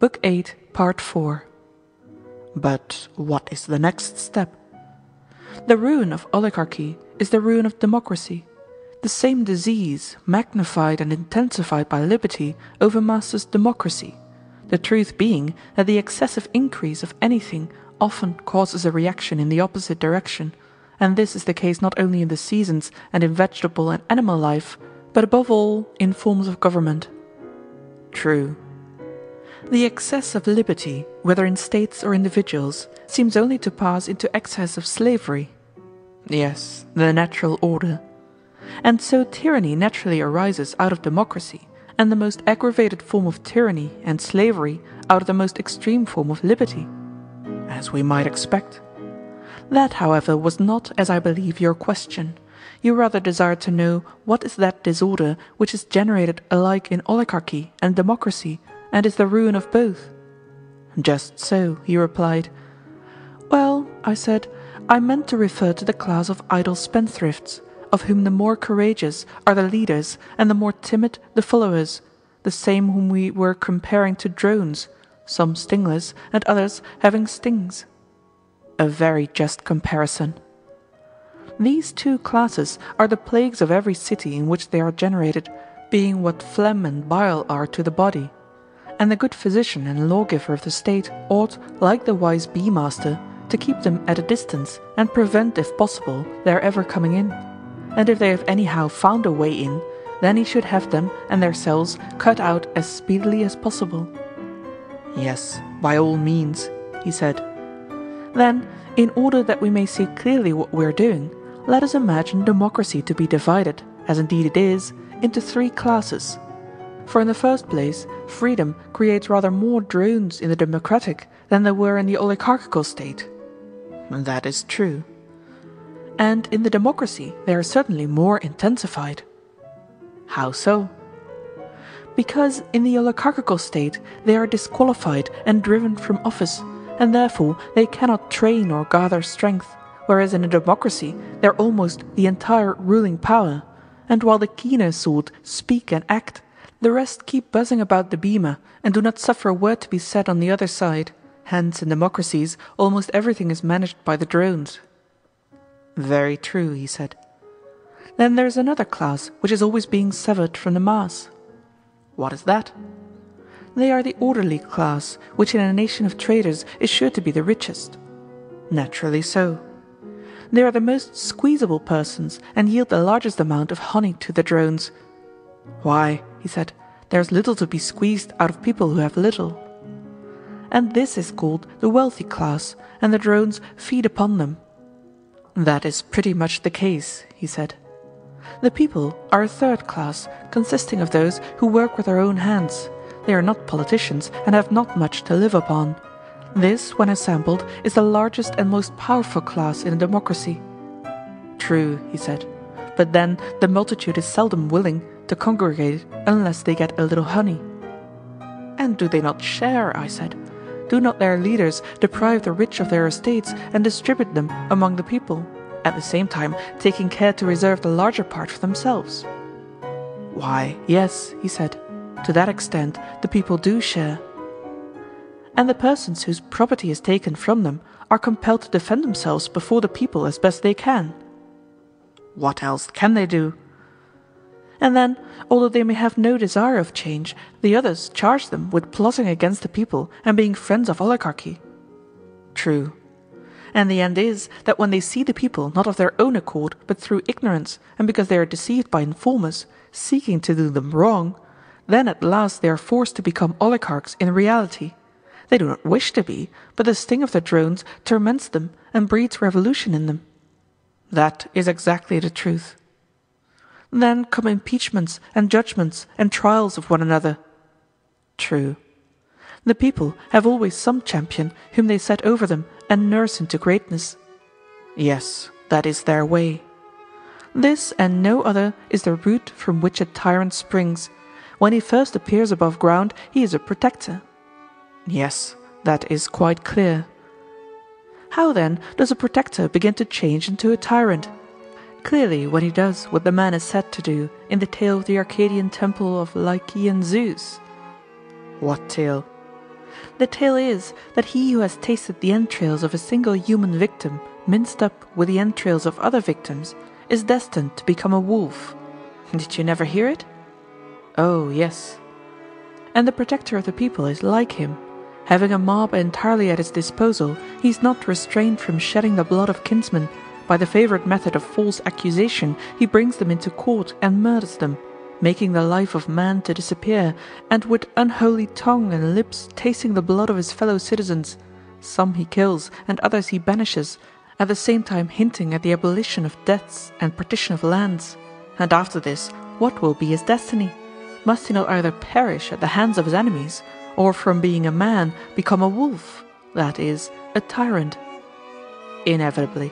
Book 8, Part 4. But what is the next step? The ruin of oligarchy is the ruin of democracy. The same disease, magnified and intensified by liberty, overmasters democracy, the truth being that the excessive increase of anything often causes a reaction in the opposite direction, and this is the case not only in the seasons and in vegetable and animal life, but above all in forms of government. True. The excess of liberty, whether in states or individuals, seems only to pass into excess of slavery. Yes, the natural order. And so tyranny naturally arises out of democracy, and the most aggravated form of tyranny and slavery out of the most extreme form of liberty. As we might expect. That, however, was not, as I believe, your question. You rather desired to know what is that disorder which is generated alike in oligarchy and democracy, and is the ruin of both. Just so, he replied. Well, I said, I meant to refer to the class of idle spendthrifts, of whom the more courageous are the leaders and the more timid the followers, the same whom we were comparing to drones, some stingless and others having stings. A very just comparison. These two classes are the plagues of every city in which they are generated, being what phlegm and bile are to the body. And the good physician and lawgiver of the state ought, like the wise bee-master, to keep them at a distance and prevent, if possible, their ever coming in. And if they have anyhow found a way in, then he should have them and their cells cut out as speedily as possible. Yes, by all means, he said. Then, in order that we may see clearly what we are doing, let us imagine democracy to be divided, as indeed it is, into three classes. For in the first place, freedom creates rather more drones in the democratic than there were in the oligarchical state. That is true. And in the democracy they are certainly more intensified. How so? Because in the oligarchical state they are disqualified and driven from office, and therefore they cannot train or gather strength, whereas in a democracy they are almost the entire ruling power, and while the keener sort speak and act, the rest keep buzzing about the bema and do not suffer a word to be said on the other side. Hence in democracies almost everything is managed by the drones. Very true, he said. Then there is another class which is always being severed from the mass. What is that? They are the orderly class, which in a nation of traders is sure to be the richest. Naturally so. They are the most squeezable persons and yield the largest amount of honey to the drones. Why, he said, there is little to be squeezed out of people who have little. And this is called the wealthy class, and the drones feed upon them. That is pretty much the case, he said. The people are a third class, consisting of those who work with their own hands. They are not politicians and have not much to live upon. This, when assembled, is the largest and most powerful class in a democracy. True, he said, but then the multitude is seldom willing to congregate unless they get a little honey. And do they not share, I said? Do not their leaders deprive the rich of their estates and distribute them among the people, at the same time taking care to reserve the larger part for themselves? Why, yes, he said, to that extent the people do share. And the persons whose property is taken from them are compelled to defend themselves before the people as best they can. What else can they do? And then, although they may have no desire of change, the others charge them with plotting against the people and being friends of oligarchy. True. And the end is that when they see the people, not of their own accord, but through ignorance, and because they are deceived by informers, seeking to do them wrong, then at last they are forced to become oligarchs in reality. They do not wish to be, but the sting of the drones torments them and breeds revolution in them. That is exactly the truth. Then come impeachments and judgments and trials of one another. True. The people have always some champion whom they set over them and nurse into greatness. Yes, that is their way. This and no other is the root from which a tyrant springs. When he first appears above ground, he is a protector. Yes, that is quite clear. How then does a protector begin to change into a tyrant? Clearly when he does what the man is said to do in the tale of the Arcadian temple of Lycian Zeus. What tale? The tale is that he who has tasted the entrails of a single human victim minced up with the entrails of other victims is destined to become a wolf. Did you never hear it? Oh, yes. And the protector of the people is like him. Having a mob entirely at his disposal, he is not restrained from shedding the blood of kinsmen. By the favorite method of false accusation, he brings them into court and murders them, making the life of man to disappear, and with unholy tongue and lips tasting the blood of his fellow citizens. Some he kills, and others he banishes, at the same time hinting at the abolition of debts and partition of lands. And after this, what will be his destiny? Must he not either perish at the hands of his enemies, or from being a man become a wolf, that is, a tyrant? Inevitably.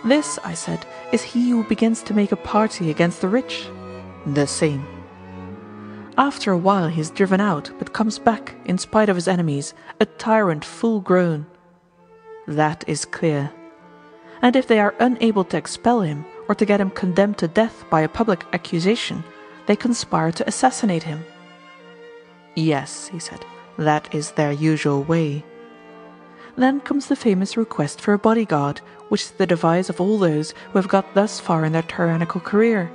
This, I said, is he who begins to make a party against the rich. The same. After a while he is driven out, but comes back, in spite of his enemies, a tyrant full grown. That is clear. And if they are unable to expel him, or to get him condemned to death by a public accusation, they conspire to assassinate him. Yes, he said, that is their usual way. Then comes the famous request for a bodyguard, which is the device of all those who have got thus far in their tyrannical career.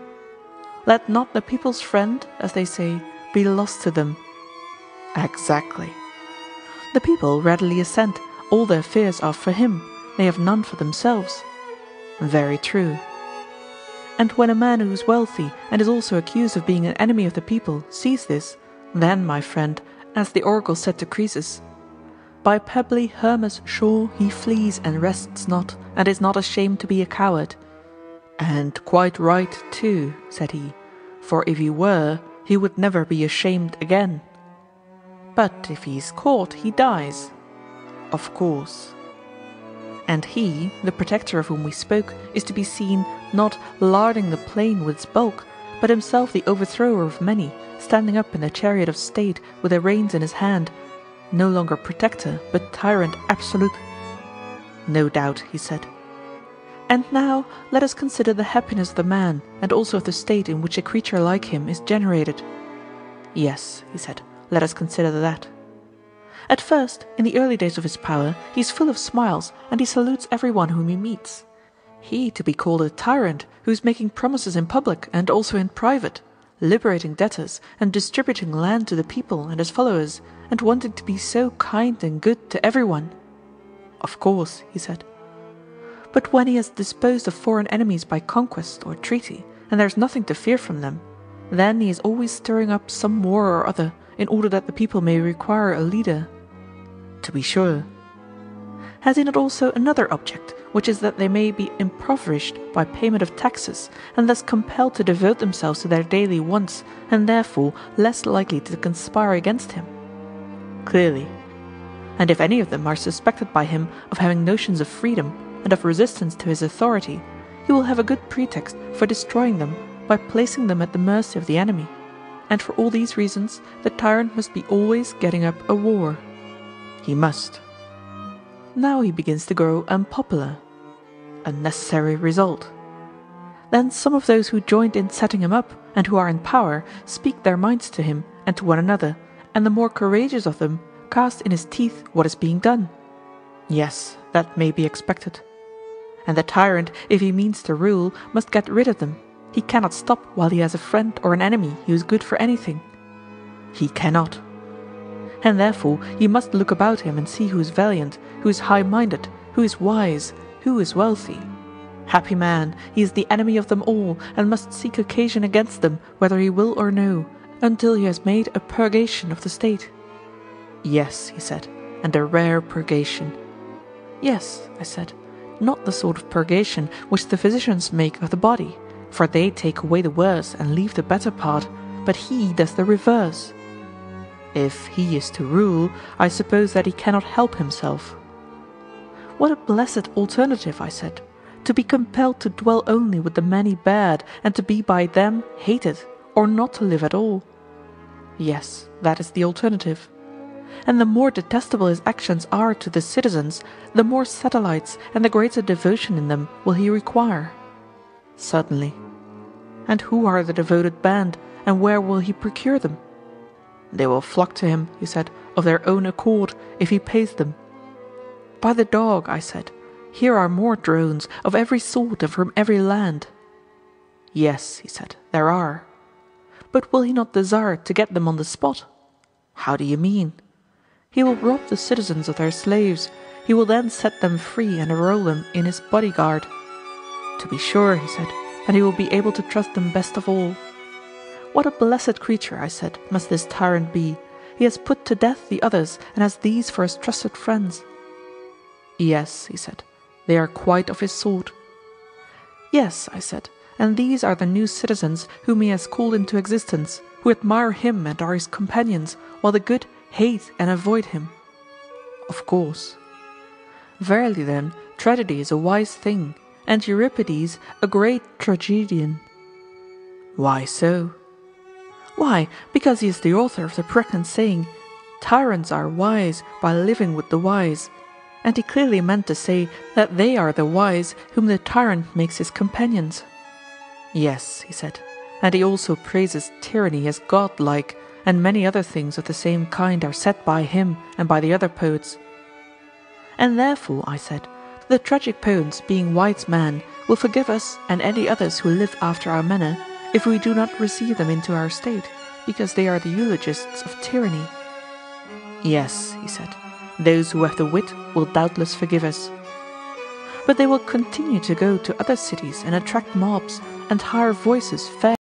Let not the people's friend, as they say, be lost to them. Exactly. The people readily assent. All their fears are for him. They have none for themselves. Very true. And when a man who is wealthy and is also accused of being an enemy of the people sees this, then, my friend, as the oracle said to Croesus, by pebbly Hermus' shore he flees and rests not, and is not ashamed to be a coward. And quite right too, said he, for if he were, he would never be ashamed again. But if he is caught, he dies. Of course. And he, the protector of whom we spoke, is to be seen not larding the plain with its bulk, but himself the overthrower of many, standing up in the chariot of state with the reins in his hand, no longer protector, but tyrant absolute. No doubt, he said. And now let us consider the happiness of the man, and also of the state in which a creature like him is generated. Yes, he said, let us consider that. At first, in the early days of his power, he is full of smiles, and he salutes everyone whom he meets. He to be called a tyrant, who is making promises in public and also in private, liberating debtors and distributing land to the people and his followers, and wanting to be so kind and good to everyone. Of course, he said. But when he has disposed of foreign enemies by conquest or treaty, and there is nothing to fear from them, then he is always stirring up some war or other, in order that the people may require a leader. To be sure. Has he not also another object, which is that they may be impoverished by payment of taxes, and thus compelled to devote themselves to their daily wants, and therefore less likely to conspire against him? Clearly. And if any of them are suspected by him of having notions of freedom, and of resistance to his authority, he will have a good pretext for destroying them by placing them at the mercy of the enemy. And for all these reasons, the tyrant must be always getting up a war. He must. Now he begins to grow unpopular. A necessary result. Then some of those who joined in setting him up, and who are in power, speak their minds to him and to one another, and the more courageous of them cast in his teeth what is being done. Yes, that may be expected. And the tyrant, if he means to rule, must get rid of them. He cannot stop while he has a friend or an enemy who is good for anything. He cannot. And therefore he must look about him and see who is valiant, who is high-minded, who is wise, who is wealthy. Happy man, he is the enemy of them all, and must seek occasion against them, whether he will or no, until he has made a purgation of the state. Yes, he said, and a rare purgation. Yes, I said, not the sort of purgation which the physicians make of the body, for they take away the worse and leave the better part, but he does the reverse. If he is to rule, I suppose that he cannot help himself. What a blessed alternative, I said, to be compelled to dwell only with the many bad, and to be by them hated, or not to live at all. Yes, that is the alternative. And the more detestable his actions are to the citizens, the more satellites and the greater devotion in them will he require. Certainly. And who are the devoted band, and where will he procure them? They will flock to him, he said, of their own accord if he pays them. By the dog, I said, here are more drones of every sort and from every land. Yes, he said, there are. But will he not desire to get them on the spot? How do you mean? He will rob the citizens of their slaves. He will then set them free and enroll them in his bodyguard. To be sure, he said, and he will be able to trust them best of all. What a blessed creature, I said, must this tyrant be. He has put to death the others and has these for his trusted friends. Yes, he said, they are quite of his sort. Yes, I said, and these are the new citizens whom he has called into existence, who admire him and are his companions, while the good hate and avoid him. Of course. Verily then, tragedy is a wise thing, and Euripides a great tragedian. Why so? Why, because he is the author of the pregnant saying, "Tyrants are wise by living with the wise," and he clearly meant to say that they are the wise whom the tyrant makes his companions. Yes, he said, and he also praises tyranny as godlike, and many other things of the same kind are said by him and by the other poets. And therefore, I said, the tragic poets, being wise men, will forgive us and any others who live after our manner, if we do not receive them into our state, because they are the eulogists of tyranny. Yes, he said, those who have the wit will doubtless forgive us. But they will continue to go to other cities and attract mobs, and hire voices fair